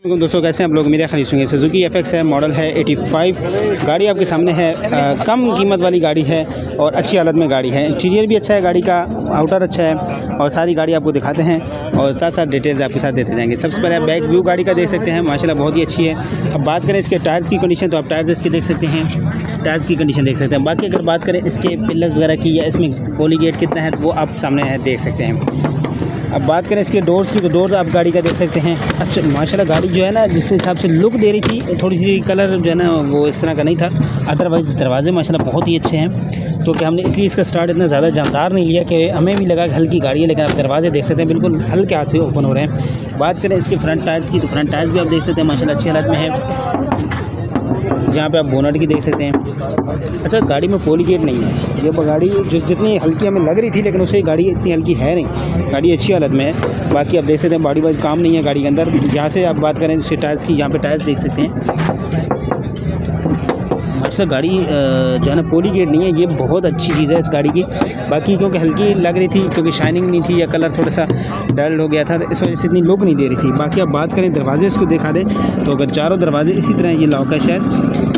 दोस्तों, कैसे हैं आप लोग? मेरे खरीद होंगे सुजुकी FX है, मॉडल है 85। गाड़ी आपके सामने है। कम कीमत वाली गाड़ी है और अच्छी हालत में गाड़ी है। इंटीरियर भी अच्छा है गाड़ी का, आउटर अच्छा है और सारी गाड़ी आपको दिखाते हैं और साथ साथ डिटेल्स आपके साथ देते जाएंगे। सबसे पहले आप बैक व्यू गाड़ी का देख सकते हैं, माशाल्लाह बहुत ही अच्छी है। अब बात करें इसके टायर्स की कंडीशन, तो आप टायर्स इसके देख सकते हैं, टायर्स की कंडीशन देख सकते हैं। बाकी अगर बात करें इसके पिलर्स वगैरह की या इसमें पॉलीगेट कितना है, वो आप सामने है देख सकते हैं। अब बात करें इसके डोर्स की, तो डोर आप गाड़ी का देख सकते हैं। अच्छा माशाल्लाह गाड़ी जो है ना, जिस हिसाब से लुक दे रही थी, थोड़ी सी कलर जो है ना वो इस तरह का नहीं था। अदरवाइज़ दरवाजे माशाल्लाह बहुत ही अच्छे हैं, तो कि हमने इसलिए इसका स्टार्ट इतना ज़्यादा जानदार नहीं लिया कि हमें भी लगा कि हल्की गाड़ी है, लेकिन आप दरवाजे देख सकते हैं बिल्कुल हल्के हाथ से ओपन हो रहे हैं। बात करें इसके फ्रंट टायर्स की, तो फ्रंट टायर्स भी आप देख सकते हैं माशाल्लाह अच्छी हालत में है। यहाँ पे आप बोनट की देख सकते हैं। अच्छा गाड़ी में पॉलीगेट नहीं है, ये गाड़ी जितनी हल्की हमें लग रही थी, लेकिन उससे गाड़ी इतनी हल्की है नहीं, गाड़ी अच्छी हालत में है। बाकी आप देख सकते हैं बॉडी वाइज काम नहीं है गाड़ी के अंदर। यहाँ से आप बात करें इसके टायर्स की, यहाँ पे टायर्स देख सकते हैं। माशाल्लाह गाड़ी जो है ना पॉलीगेट नहीं है, ये बहुत अच्छी चीज़ है इस गाड़ी की। बाकी क्योंकि हल्की लग रही थी, क्योंकि शाइनिंग नहीं थी या कलर थोड़ा सा डल हो गया था, इस वजह से इतनी लुक नहीं दे रही थी। बाकी आप बात करें दरवाजे इसको दिखा दें, तो अगर चारों दरवाजे इसी तरह, ये लॉक है शायद,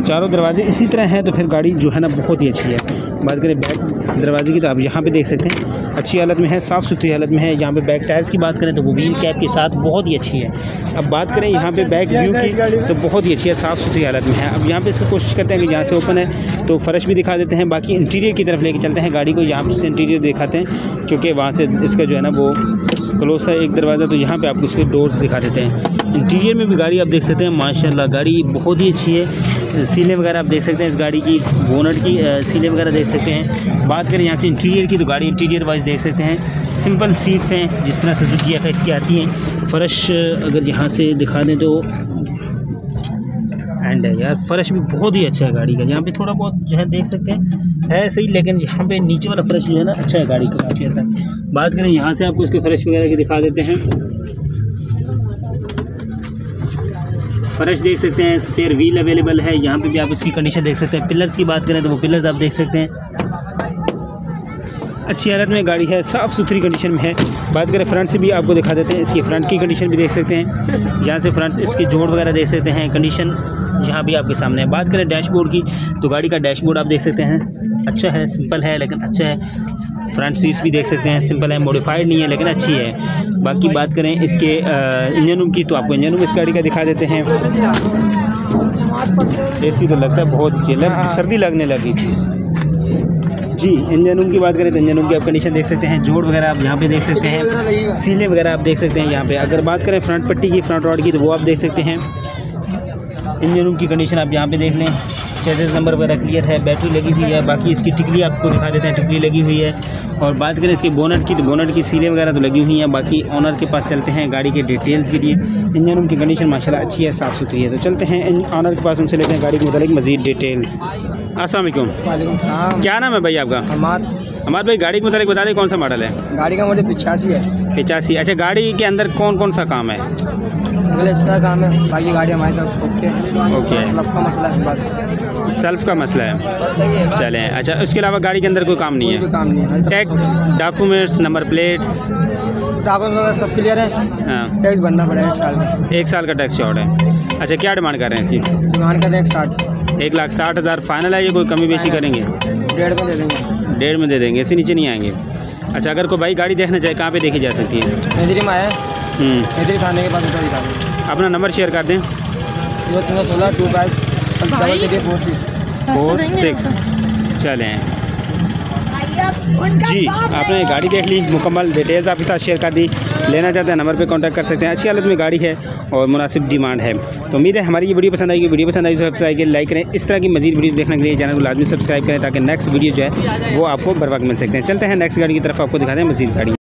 चारों दरवाजे इसी तरह हैं, तो फिर गाड़ी जो है ना बहुत ही अच्छी है। बात करें बैक दरवाजे की, तो आप यहाँ पे देख सकते हैं अच्छी हालत में है, साफ़ सुथरी हालत में है। यहाँ पे बैक टायर्स की बात करें तो वो व्हील कैप के साथ बहुत ही अच्छी है। अब बात करें यहाँ पे बैक व्यू की, तो बहुत ही अच्छी है, साफ़ सुथरी हालत में है। अब यहाँ पे इसकी कोशिश करते हैं कि यहाँ से ओपन है तो फर्श भी दिखा देते हैं। बाकी इंटीरियर की तरफ लेके चलते हैं गाड़ी को, यहाँ से इंटीरियर दिखाते हैं, क्योंकि वहाँ से इसका जो है ना वो क्लोज है एक दरवाज़ा, तो यहाँ पे आपको इसके डोर्स दिखा देते हैं। इंटीरियर में भी गाड़ी आप देख सकते हैं माशाल्लाह गाड़ी बहुत ही अच्छी है। सीलें वगैरह आप देख सकते हैं, इस गाड़ी की बोनट की सीलें वगैरह देख सकते हैं। बात करें यहाँ से इंटीरियर की, तो गाड़ी इंटीरियर वाइज देख सकते हैं, सिंपल सीट्स हैं जिस तरह सुजुकी FX की आती हैं। फ़र्श अगर यहाँ से दिखा दें तो एंड है यार, फ़र्श भी बहुत ही अच्छा है गाड़ी का। यहाँ पे थोड़ा बहुत जो है देख सकते हैं है सही, लेकिन यहाँ पे नीचे वाला फ़र्श जो है ना अच्छा है गाड़ी का काफ़ी हद तक। बात करें यहाँ से आपको इसके फ़र्श वगैरह की दिखा देते हैं। फ़र्श देख सकते हैं, स्पेयर व्हील अवेलेबल है। यहाँ पे भी आप इसकी कंडीशन देख सकते हैं। पिलर्स की बात करें तो वो पिलर्स आप देख सकते हैं, अच्छी हालत में गाड़ी है, साफ़ सुथरी कंडीशन में है। बात करें फ्रंट से भी आपको दिखा देते हैं, इसकी फ्रंट की कंडीशन भी देख सकते हैं। यहाँ से फ्रंट इसकी जोड़ वगैरह देख सकते हैं, कंडीशन यहाँ भी आपके सामने है। बात करें डैशबोर्ड की, तो गाड़ी का डैशबोर्ड आप देख सकते हैं, अच्छा है, सिंपल है लेकिन अच्छा है। फ्रंट सीट्स भी देख सकते हैं, सिंपल है, मॉडिफाइड नहीं है लेकिन अच्छी है। बाकी बात करें इसके इंजन रूम की, तो आपको इंजन रूम इस गाड़ी का दिखा देते हैं। AC तो लगता है बहुत अच्छी, सर्दी लगने लगी थी जी। इंजन रूम की बात करें तो इंजन रूम की आप कंडीशन देख सकते हैं, जोड़ वगैरह आप यहाँ पे देख सकते हैं, सीलें वगैरह आप देख सकते हैं यहाँ पे। अगर बात करें फ्रंट पट्टी की, फ्रंट रॉड की, तो वो आप देख सकते हैं। इंजन रूम की कंडीशन आप यहाँ पे देख लें, चेसिस नंबर वगैरह क्लियर है, बैटरी लगी हुई है। बाकी इसकी टिकली आपको दिखा देते हैं, टिकली लगी हुई है। और बात करें इसके बोनट की, तो बोनट की सीलें वगैरह तो लगी हुई हैं। बाकी ऑनर के पास चलते हैं गाड़ी के डिटेल्स के लिए। इंजन रूम की कंडीशन माशाल्लाह अच्छी है, साफ़ सुथरी है, तो चलते हैं ऑनर के पास, उनसे लेते हैं गाड़ी के मुतालिक मज़ीद डिटेल्स। अस्सलाम वालेकुम। वालेकुम सलाम। क्या नाम है भाई आपका? हमाद भाई, गाड़ी के मुतालिक बता दें कौन सा मॉडल है? गाड़ी का मॉडल 85 है। 85। अच्छा गाड़ी के अंदर कौन कौन सा काम है? अगले काम है, बाकी गाड़ी हमारी तरफ ओके। सेल्फ का मसला है, बस सेल्फ का मसला है, चलें। अच्छा उसके अलावा गाड़ी के अंदर कोई काम नहीं है? काम नहीं है। Tax, documents, number plates, document वगैरह सब क्लियर है। हाँ, टैक्स भरना पड़ेगा 1 साल का। 1 साल का टैक्स शॉर्ट है। अच्छा क्या डिमांड कर रहे हैं इसकी? डिमांड कर रहे हैं 160। 1,60,000 फाइनल है, ये कोई कमी बेशी करेंगे? 1.5 में दे देंगे। 1.5 में दे देंगे, इससे नीचे नहीं आएंगे। अच्छा अगर कोई भाई गाड़ी देखना चाहे, कहाँ पे देखी जा सकती है? मेहंदी में आया, मेहंदी थाने के पास दिखा दें। अपना नंबर शेयर कर दें। 03162546। चलें जी, आपने गाड़ी देख ली, मुकम्मल डिटेल्स आपके साथ शेयर कर दी। लेना चाहते हैं नंबर पे कांटेक्ट कर सकते हैं। अच्छी हालत में गाड़ी है और मुनासिब डिमांड है। तो उम्मीद है हमारी ये वीडियो पसंद आएगी। वीडियो पसंद आई तो सब्सक्राइब करें, लाइक करें। इस तरह की मजीद वीडियो देखने के लिए चैनल को लाजमी सब्सक्राइब करें, ताकि नेक्स्ट वीडियो जो है वो आपको बर वक्त मिल सकते हैं। चलते हैं नेक्स्ट गाड़ी की तरफ, आपको दिखाते हैं मजीद गाड़ी।